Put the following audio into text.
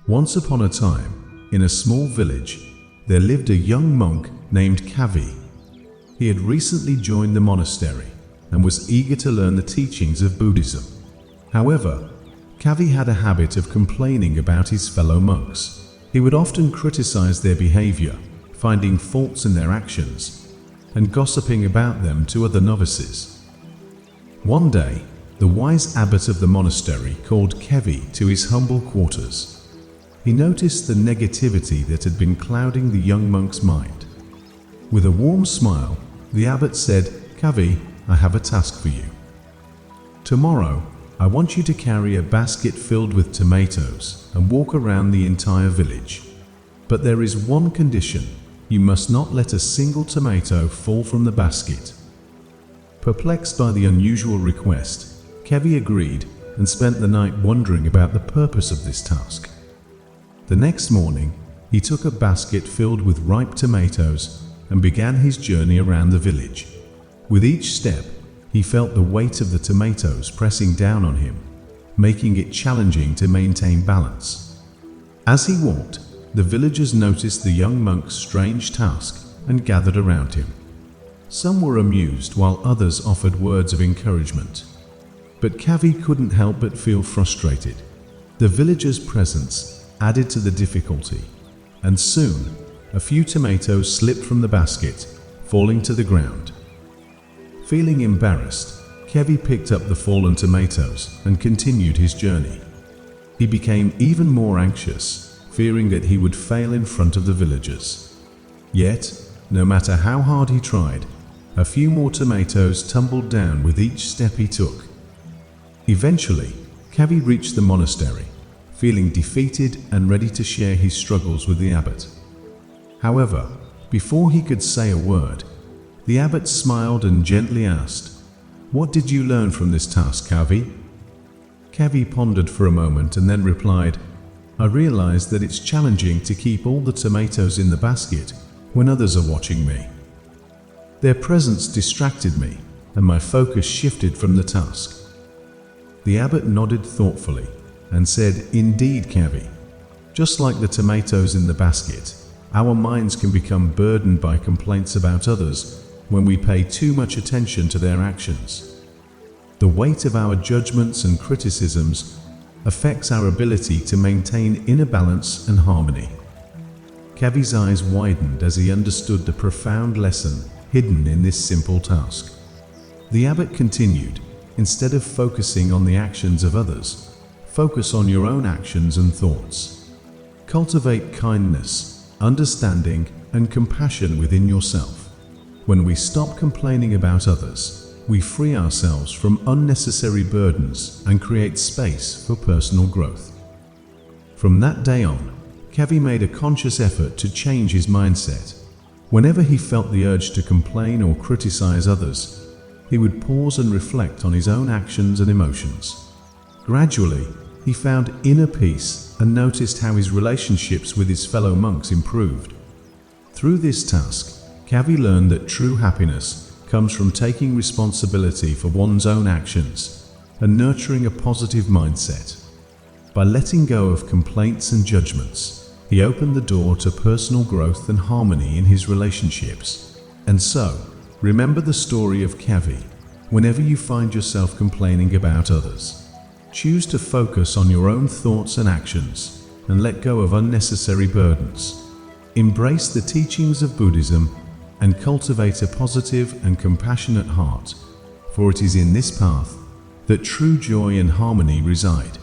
Once upon a time, in a small village, there lived a young monk named Kavi. He had recently joined the monastery and was eager to learn the teachings of Buddhism. However, Kavi had a habit of complaining about his fellow monks. He would often criticize their behavior, finding faults in their actions, and gossiping about them to other novices. One day, the wise abbot of the monastery called Kavi to his humble quarters. He noticed the negativity that had been clouding the young monk's mind. With a warm smile, the abbot said, "Kavi, I have a task for you. Tomorrow, I want you to carry a basket filled with tomatoes and walk around the entire village. But there is one condition: you must not let a single tomato fall from the basket." Perplexed by the unusual request, Kavi agreed and spent the night wondering about the purpose of this task. The next morning, he took a basket filled with ripe tomatoes and began his journey around the village. With each step, he felt the weight of the tomatoes pressing down on him, making it challenging to maintain balance. As he walked, the villagers noticed the young monk's strange task and gathered around him. Some were amused while others offered words of encouragement. But Kavi couldn't help but feel frustrated. The villagers' presence added to the difficulty, and soon a few tomatoes slipped from the basket, falling to the ground. Feeling embarrassed, Kavi picked up the fallen tomatoes and continued his journey. He became even more anxious, fearing that he would fail in front of the villagers. Yet, no matter how hard he tried, a few more tomatoes tumbled down with each step he took. Eventually, Kavi reached the monastery, feeling defeated and ready to share his struggles with the abbot. However, before he could say a word, the abbot smiled and gently asked, "What did you learn from this task, Kavi?" Kavi pondered for a moment and then replied, "I realized that it's challenging to keep all the tomatoes in the basket when others are watching me. Their presence distracted me, and my focus shifted from the task." The abbot nodded thoughtfully and said, "Indeed, Kavi, just like the tomatoes in the basket, our minds can become burdened by complaints about others when we pay too much attention to their actions. The weight of our judgments and criticisms affects our ability to maintain inner balance and harmony." Kavi's eyes widened as he understood the profound lesson hidden in this simple task. The abbot continued, "Instead of focusing on the actions of others, focus on your own actions and thoughts. Cultivate kindness, understanding, and compassion within yourself. When we stop complaining about others, we free ourselves from unnecessary burdens and create space for personal growth." From that day on, Kavi made a conscious effort to change his mindset. Whenever he felt the urge to complain or criticize others, he would pause and reflect on his own actions and emotions. Gradually, he found inner peace and noticed how his relationships with his fellow monks improved. Through this task, Kavi learned that true happiness comes from taking responsibility for one's own actions and nurturing a positive mindset. By letting go of complaints and judgments, he opened the door to personal growth and harmony in his relationships. And so, remember the story of Kavi. Whenever you find yourself complaining about others, choose to focus on your own thoughts and actions and let go of unnecessary burdens. Embrace the teachings of Buddhism and cultivate a positive and compassionate heart, for it is in this path that true joy and harmony reside.